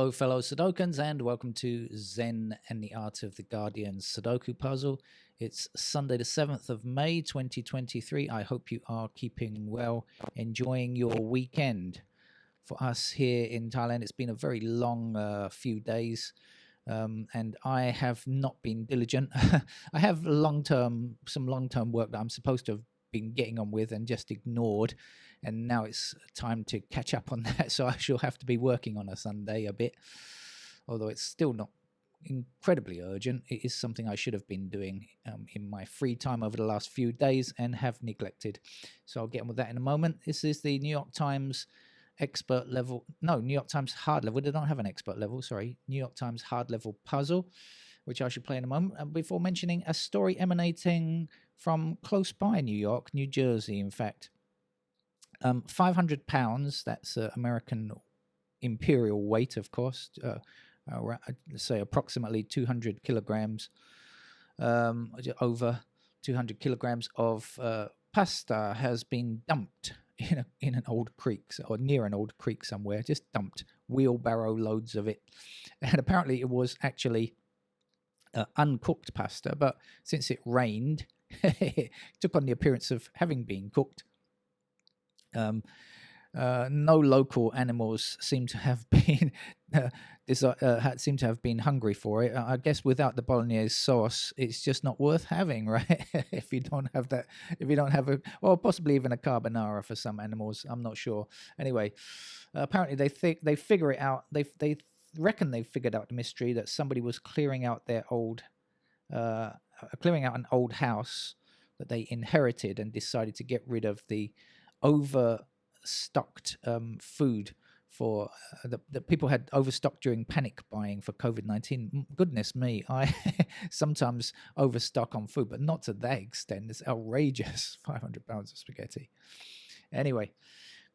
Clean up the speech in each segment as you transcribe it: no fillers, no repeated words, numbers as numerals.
Hello, fellow Sudokans, and welcome to Zen and the Art of the Guardian Sudoku Puzzle. It's Sunday, the 7th of May, 2023. I hope you are keeping well, enjoying your weekend. For us here in Thailand, it's been a very long few days, and I have not been diligent. I have some long-term work that I'm supposed to have been getting on with and just ignored, and now it's time to catch up on that. So I shall have to be working on a Sunday a bit, although it's still not incredibly urgent. It is something I should have been doing in my free time over the last few days and have neglected. So I'll get on with that in a moment. This is the New York Times expert level, no, New York Times hard level. They don't have an expert level, sorry. New York Times hard level puzzle, which I should play in a moment. Before mentioning a story emanating from close by New York, New Jersey, in fact. 500 pounds, that's American imperial weight, of course, say approximately 200 kilograms, over 200 kilograms of pasta has been dumped in an old creek, or near an old creek somewhere, just dumped wheelbarrow loads of it. And apparently it was actually uncooked pasta, but since it rained, it took on the appearance of having been cooked. No local animals seem to have been seem to have been hungry for it. I guess without the bolognese sauce, it's just not worth having, right? If you don't have that, if you don't have or possibly even a carbonara for some animals. I'm not sure. Anyway, apparently they figure it out. They reckon they've figured out the mystery that somebody was clearing out an old house that they inherited and decided to get rid of the overstocked food for the people had overstocked during panic buying for COVID-19. Goodness me, I sometimes overstock on food, but not to that extent. It's outrageous. 500 pounds of spaghetti. Anyway,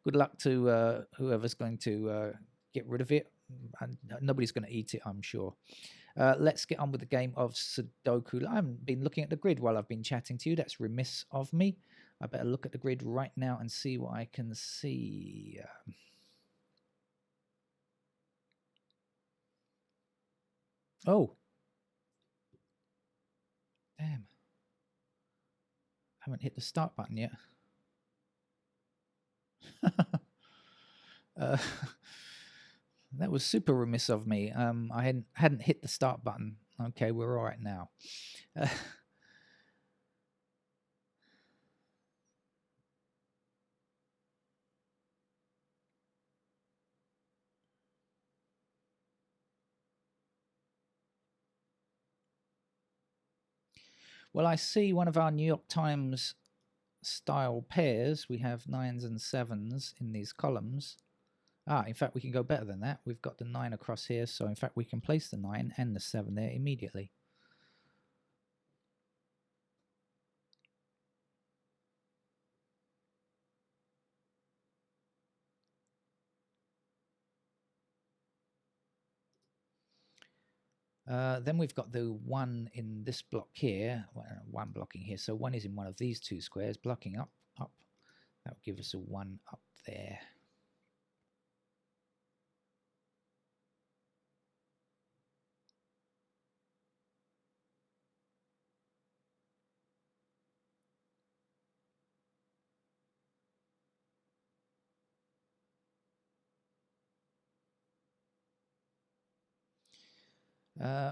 good luck to whoever's going to get rid of it. And nobody's going to eat it, I'm sure. Let's get on with the game of Sudoku. I haven't been looking at the grid while I've been chatting to you. That's remiss of me. I better look at the grid right now and see what I can see. Oh. Damn. I haven't hit the start button yet. That was super remiss of me. I hadn't hit the start button. Okay, we're all right now. Well, I see one of our New York Times style pairs. We have 9s and 7s in these columns. In fact, we can go better than that. We've got the 9 across here, so in fact we can place the 9 and the 7 there immediately. Then we've got the 1 in this block here, 1 blocking here. So 1 is in one of these two squares, blocking up. That will give us a 1 up there.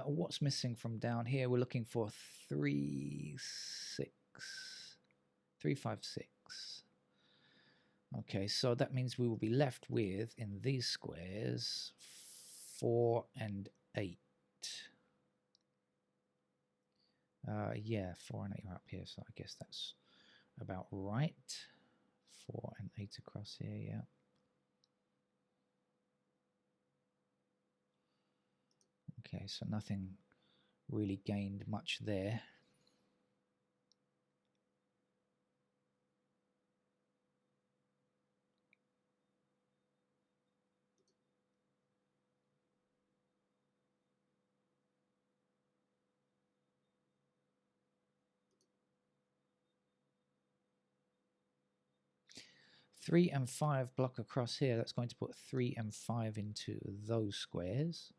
What's missing from down here? We're looking for 3, 6, 3, 5, 6. Okay, so that means we will be left with, in these squares, 4 and 8. Yeah, 4 and 8 are up here, so I guess that's about right. 4 and 8 across here, yeah. Okay, so nothing really gained much there. 3 and 5 block across here. That's going to put 3 and 5 into those squares.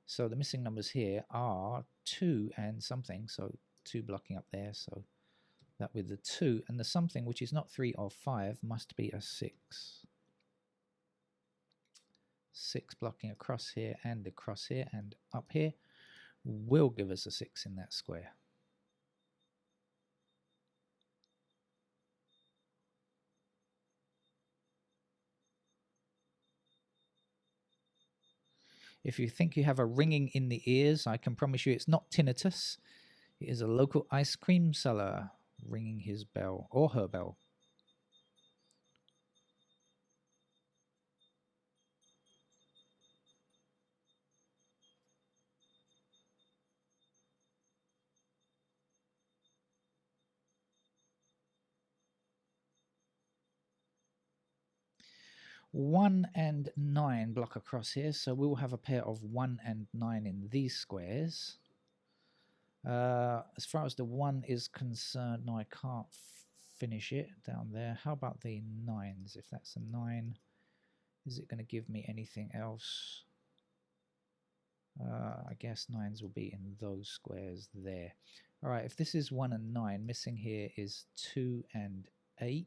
So the missing numbers here are 2 and something. So 2 blocking up there. So that with the 2 and the something, which is not 3 or 5, must be a 6. 6 blocking across here and up here will give us a 6 in that square. If you think you have a ringing in the ears, I can promise you it's not tinnitus. It is a local ice cream seller ringing his bell or her bell. One and 9 block across here, so we will have a pair of 1 and 9 in these squares. As far as the 1 is concerned, no, I can't finish it down there. How about the 9s? If that's a 9, is it going to give me anything else? I guess 9s will be in those squares there. All right, if this is 1 and 9, missing here is 2 and 8.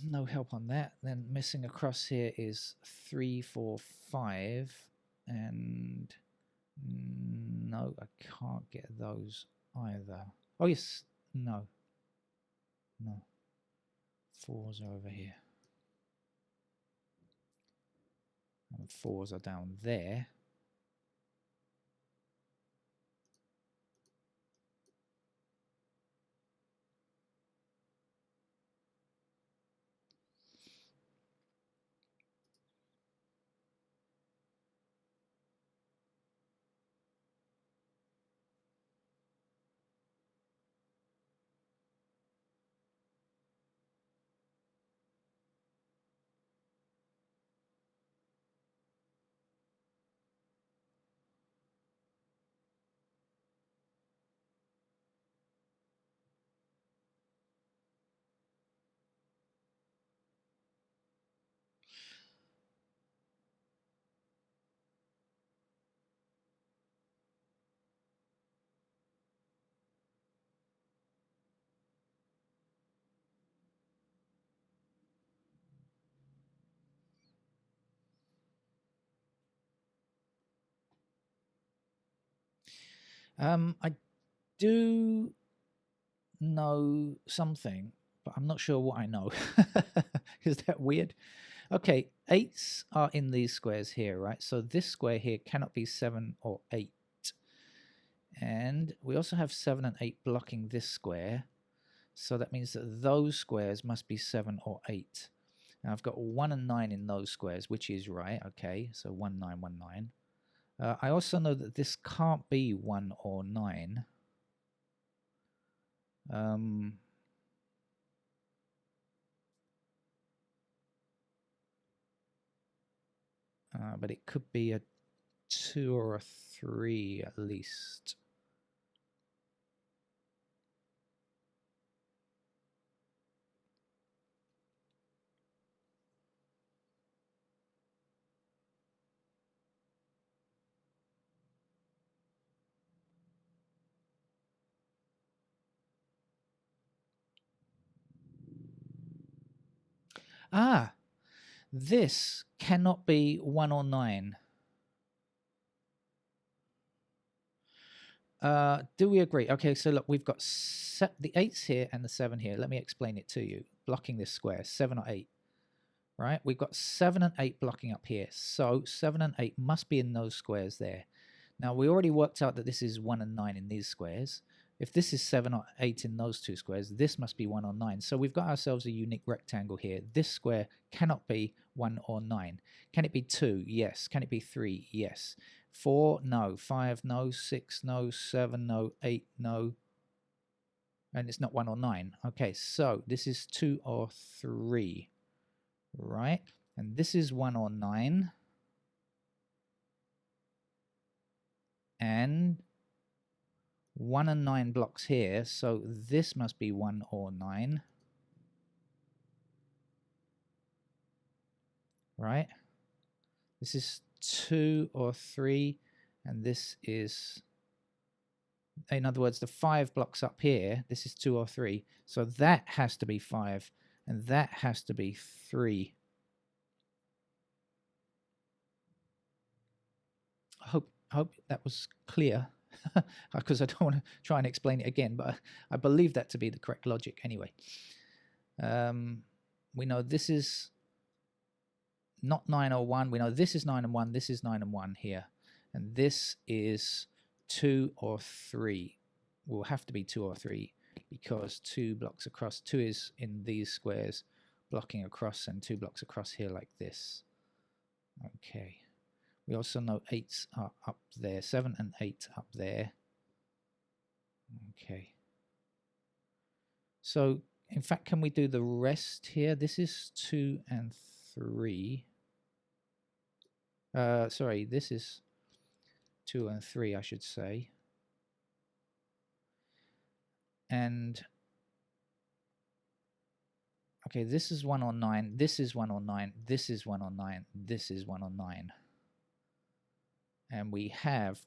No help on that. Then missing across here is 3, 4, 5, and no, I can't get those either. Oh yes, no. 4s are over here. And 4s are down there. I do know something, but I'm not sure what I know. Is that weird? Okay, 8s are in these squares here, right? So this square here cannot be 7 or 8. And we also have 7 and 8 blocking this square. So that means that those squares must be 7 or 8. Now I've got 1 and 9 in those squares, which is right. Okay, so 1, 9, 1, 9. I also know that this can't be 1 or 9. But it could be a 2 or a 3 at least. Ah, this cannot be 1 or 9. Do we agree? Okay, so look, we've got the 8s here and the 7 here. Let me explain it to you. Blocking this square, 7 or 8, right? We've got 7 and 8 blocking up here. So 7 and 8 must be in those squares there. Now, we already worked out that this is 1 and 9 in these squares. If this is 7 or 8 in those two squares, this must be 1 or 9. So we've got ourselves a unique rectangle here. This square cannot be 1 or 9. Can it be 2? Yes. Can it be 3? Yes. 4? No. 5? No. 6? No. 7? No. 8? No. And it's not 1 or 9. Okay, so this is 2 or 3, right? And this is 1 or 9. And 1 and 9 blocks here, so this must be 1 or 9. Right? This is 2 or 3, and this is, in other words, the 5 blocks up here, this is 2 or 3. So that has to be 5, and that has to be 3. I hope that was clear, because I don't want to try and explain it again, but I believe that to be the correct logic anyway. We know this is not 9 or 1. We know this is 9 and 1, this is 9 and 1 here. And this is 2 or 3. Will have to be 2 or 3 because 2 blocks across. 2 is in these squares blocking across, and 2 blocks across here like this. Okay. We also know 8s are up there. 7 and 8 up there. Okay. So, in fact, can we do the rest here? This is 2 and 3. Sorry, this is 2 and 3, I should say. And okay, this is 1 on 9, this is 1 on 9, this is 1 on 9, this is 1 on 9. And we have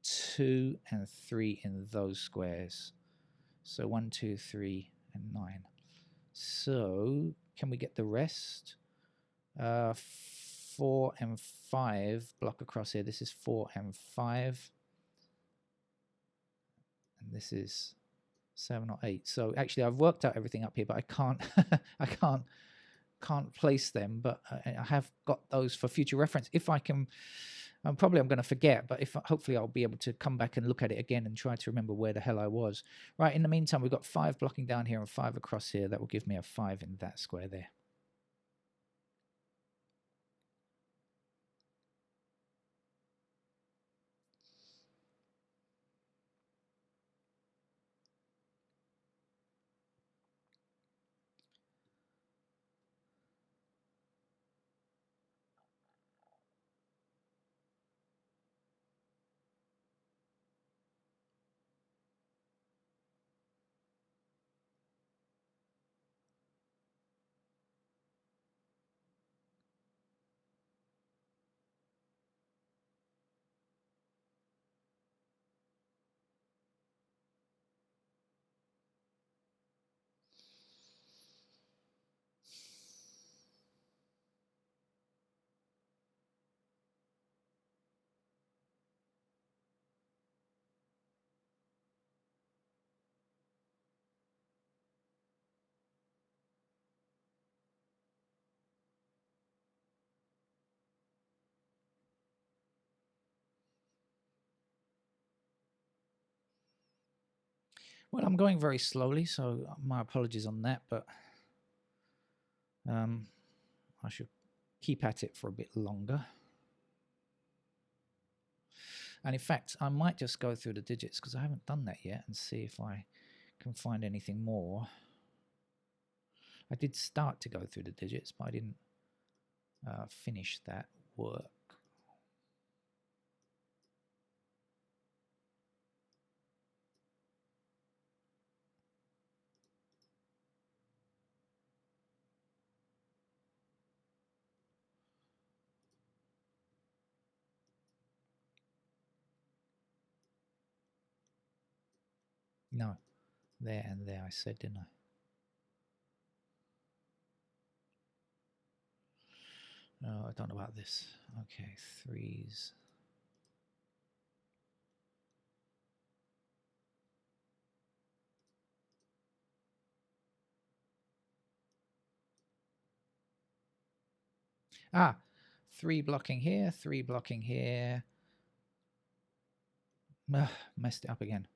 2 and 3 in those squares. So 1, 2, 3, and 9. So can we get the rest? 4 and 5 block across here. This is 4 and 5. And this is 7 or 8. So actually I've worked out everything up here, but I can't I can't place them, but I have got those for future reference. If I can, I'm going to forget, but if hopefully I'll be able to come back and look at it again and try to remember where the hell I was. Right, in the meantime, we've got 5 blocking down here and 5 across here. That will give me a 5 in that square there. Well, I'm going very slowly, so my apologies on that, but I should keep at it for a bit longer. And in fact, I might just go through the digits because I haven't done that yet and see if I can find anything more. I did start to go through the digits, but I didn't finish that work. No, there and there I said, didn't I? Oh, I don't know about this. Okay, 3s. Ah, 3 blocking here, 3 blocking here. Messed it up again.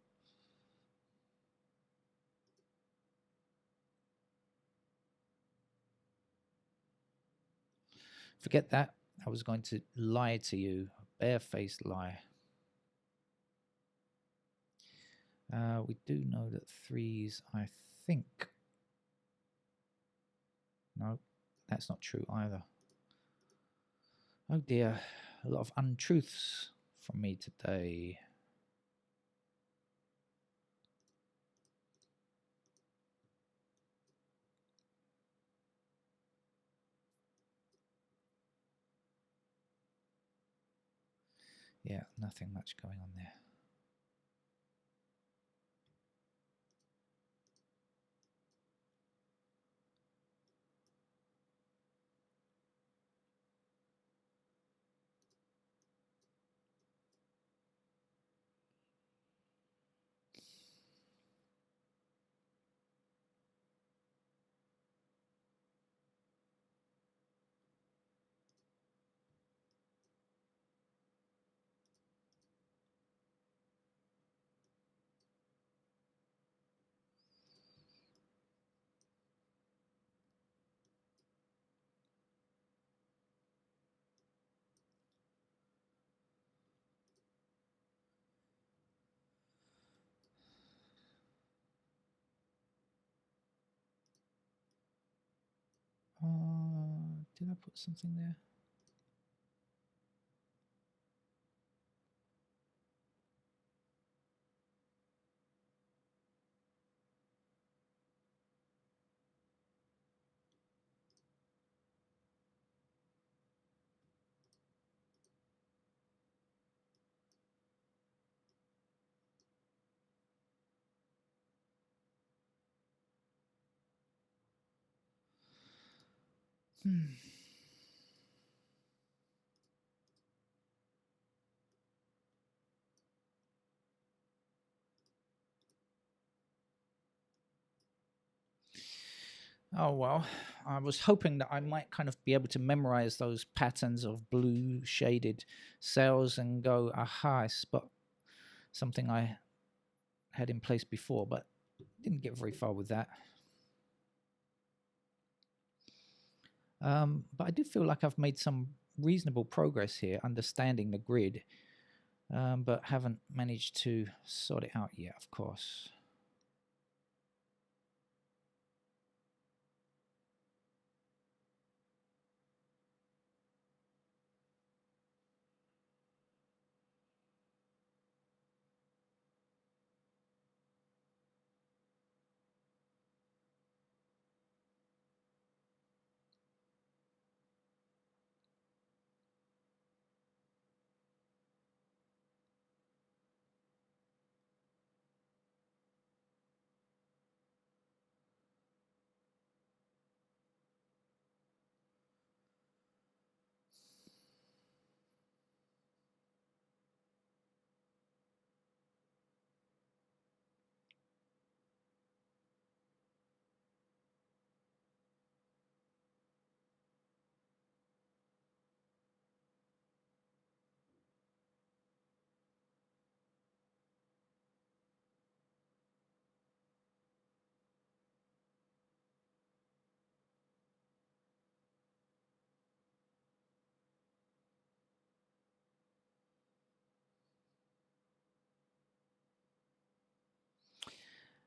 Forget that. I was going to lie to you. A barefaced lie. We do know that 3s, I think. No, that's not true either. Oh dear, a lot of untruths from me today. Yeah, nothing much going on there. Did I put something there? Oh, well, I was hoping that I might kind of be able to memorize those patterns of blue shaded cells and go, aha, I spot something I had in place before, but didn't get very far with that. But I do feel like I've made some reasonable progress here, understanding the grid, but haven't managed to sort it out yet, of course.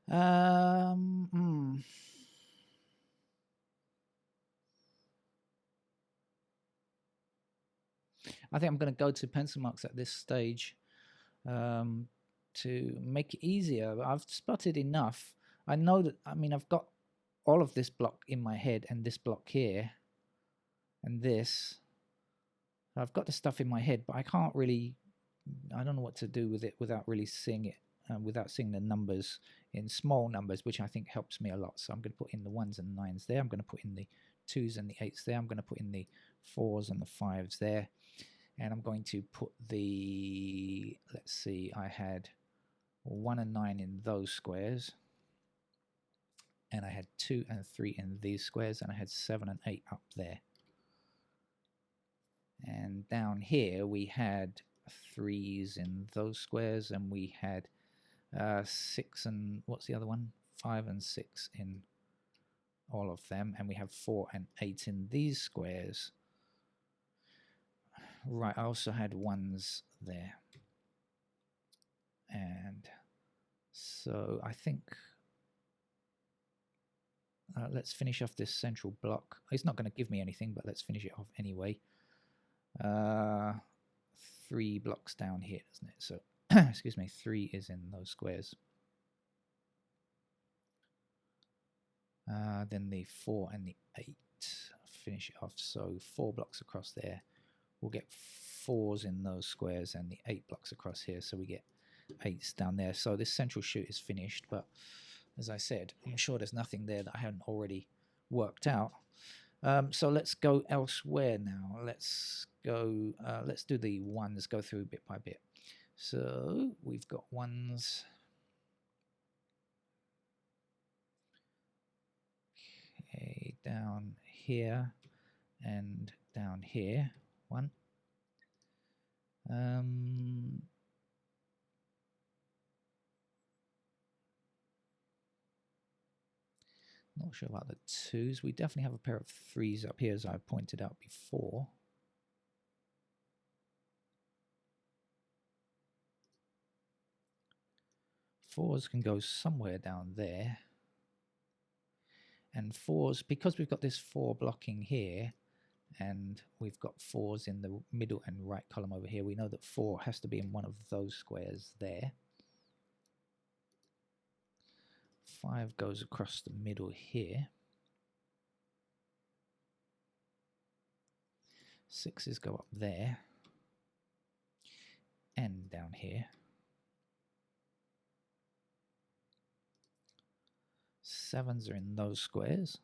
Hmm. I think I'm going to go to pencil marks at this stage to make it easier. I've spotted enough. I know that, I mean, I've got all of this block in my head and this block here and this. I've got the stuff in my head, but I can't really, I don't know what to do with it without really seeing it, without seeing the numbers in small numbers, which I think helps me a lot. So I'm going to put in the 1s and 9s there. I'm going to put in the 2s and the 8s there. I'm going to put in the 4s and the 5s there. And I'm going to put the, let's see, I had 1 and 9 in those squares. And I had 2 and 3 in these squares. And I had 7 and 8 up there. And down here we had 3s in those squares. And we had 6 and, what's the other one? 5 and 6 in all of them. And we have 4 and 8 in these squares. Right, I also had 1s there. And so I think let's finish off this central block. It's not going to give me anything, but let's finish it off anyway. 3 blocks down here, doesn't it? So, excuse me, 3 is in those squares. Then the 4 and the 8. Finish it off. So 4 blocks across there. We'll get 4s in those squares and the 8 blocks across here, so we get 8s down there. So this central chute is finished, but as I said, I'm sure there's nothing there that I haven't already worked out. So let's go elsewhere now. Let's go, let's do the 1s, go through bit by bit. So we've got 1s. Okay, down here and down here. 1. Not sure about the 2s. We definitely have a pair of 3s up here, as I pointed out before. Fours can go somewhere down there. And 4s, because we've got this 4 blocking here, and we've got 4s in the middle and right column over here, we know that 4 has to be in one of those squares there. 5 goes across the middle here. 6s go up there and down here. 7s are in those squares.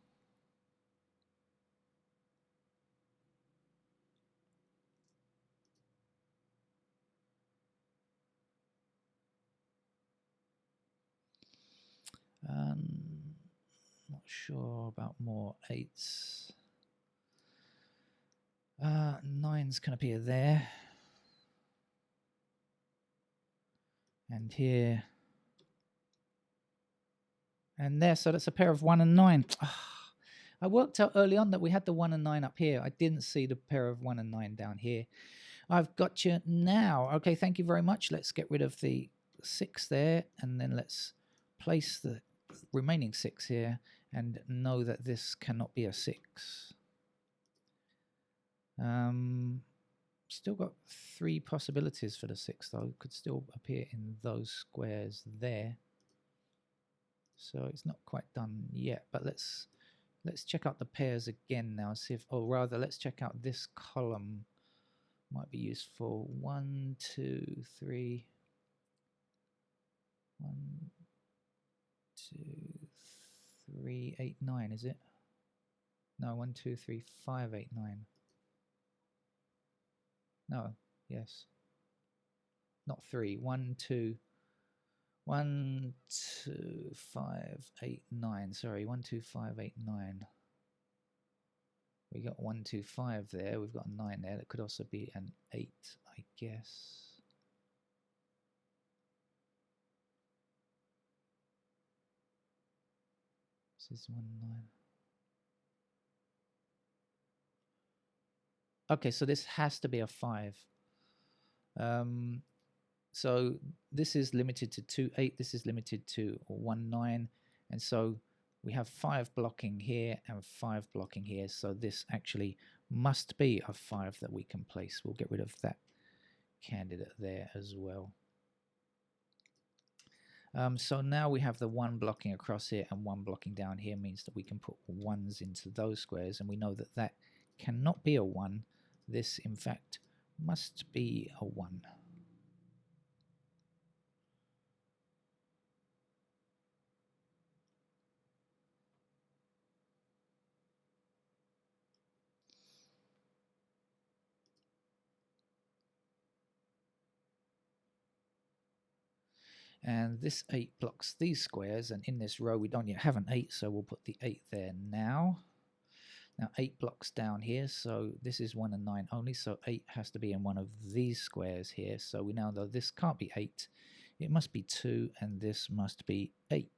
Not sure about more 8s. 9s can appear there. And here. And there, so that's a pair of 1 and 9. I worked out early on that we had the 1 and 9 up here. I didn't see the pair of 1 and 9 down here. I've got you now. Okay, thank you very much. Let's get rid of the 6 there, and then let's place the remaining 6 here and know that this cannot be a 6. Still got 3 possibilities for the 6 though. It could still appear in those squares there. So it's not quite done yet, but let's check out the pairs again now, see if, or rather let's check out this column. Might be useful. 1, 2, 3. 1, 2, 3, 8, 9, is it? No, 1, 2, 3, 5, 8, 9. No, yes. Not 3. 1, 2. 1, 2, 5, 8, 9. Sorry, 1, 2, 5, 8, 9. We got 1, 2, 5 there. We've got a 9 there. That could also be an 8, I guess. This is 1, 9. Okay, so this has to be a 5. So this is limited to 2, 8. This is limited to 1, 9. And so we have 5 blocking here and 5 blocking here. So this actually must be a 5 that we can place. We'll get rid of that candidate there as well. So now we have the 1 blocking across here and 1 blocking down here, means that we can put 1s into those squares. And we know that that cannot be a 1. This, in fact, must be a 1. And this 8 blocks these squares, and in this row we don't yet have an 8, so we'll put the 8 there now. Now 8 blocks down here, so this is 1 and 9 only, so 8 has to be in one of these squares here. So we now know this can't be 8, it must be 2, and this must be 8.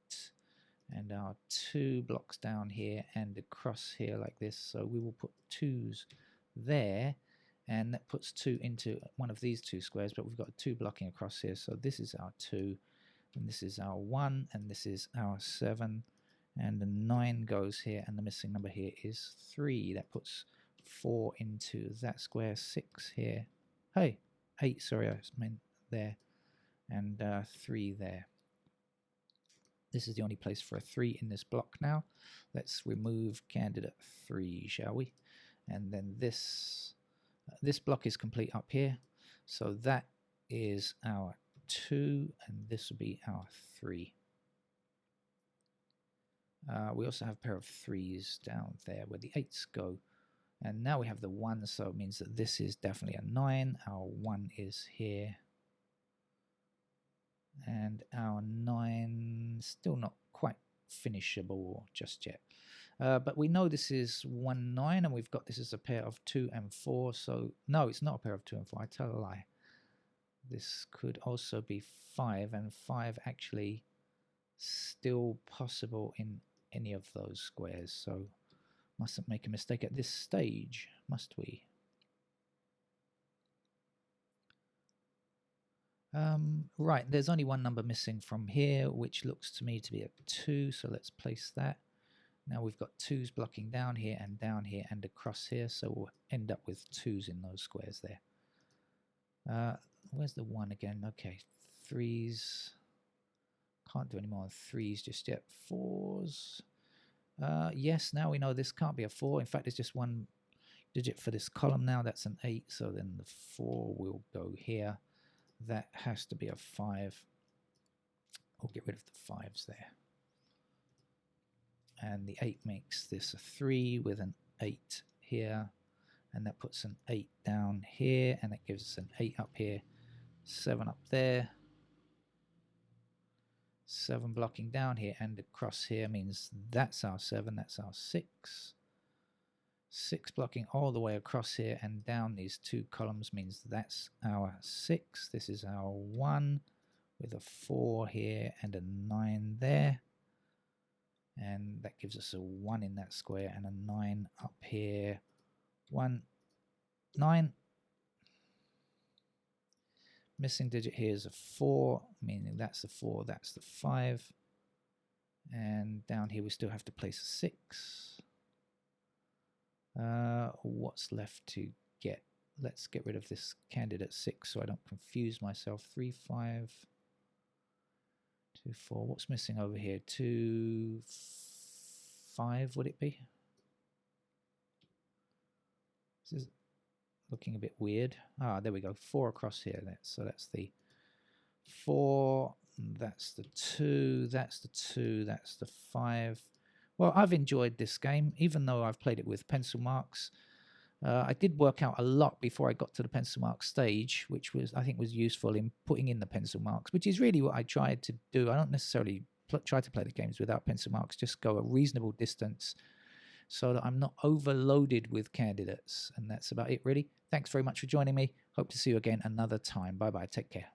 And our 2 blocks down here and across here like this, so we will put 2s there, and that puts 2 into one of these 2 squares, but we've got 2 blocking across here, so this is our 2, and this is our 1, and this is our 7, and the 9 goes here, and the missing number here is 3. That puts 4 into that square, 6 here. Hey, 8, sorry, I meant there, and 3 there. This is the only place for a 3 in this block now. Let's remove candidate 3, shall we? And then this This block is complete up here. So that is our 2, and this will be our 3. We also have a pair of 3s down there where the 8s go. And now we have the 1, so it means that this is definitely a 9. Our 1 is here. And our 9 still not quite finishable just yet. But we know this is 1, 9, and we've got this as a pair of 2 and 4. So no, it's not a pair of 2 and 4. I tell a lie. This could also be 5, and 5 actually still possible in any of those squares. So mustn't make a mistake at this stage, must we? Right, there's only one number missing from here, which looks to me to be a 2, so let's place that. Now we've got 2s blocking down here and across here, so we'll end up with 2s in those squares there. Where's the 1 again? Okay, 3s. Can't do any more 3s just yet. 4s. Yes, now we know this can't be a 4. In fact, it's just 1 digit for this column now. That's an 8, so then the 4 will go here. That has to be a 5. We'll get rid of the 5s there. And the 8 makes this a 3 with an 8 here. And that puts an 8 down here. And that gives us an 8 up here. 7 up there. 7 blocking down here and across here means that's our 7. That's our 6. 6 blocking all the way across here and down these 2 columns means that's our 6. This is our 1 with a 4 here and a 9 there. And that gives us a 1 in that square and a 9 up here. 1, 9. Missing digit here is a 4, meaning that's the 4, that's the 5. And down here we still have to place a 6. What's left to get? Let's get rid of this candidate 6 so I don't confuse myself. 3, 5, 2, 4. What's missing over here? 2, 5 would it be? This is looking a bit weird. Ah, there we go. 4 across here. So that's the 4. That's the 2. That's the 2. That's the 5. Well, I've enjoyed this game, even though I've played it with pencil marks. I did work out a lot before I got to the pencil mark stage, which was I think was useful in putting in the pencil marks, which is really what I tried to do. I don't necessarily try to play the games without pencil marks, just go a reasonable distance so that I'm not overloaded with candidates. And that's about it, really. Thanks very much for joining me. Hope to see you again another time. Bye-bye. Take care.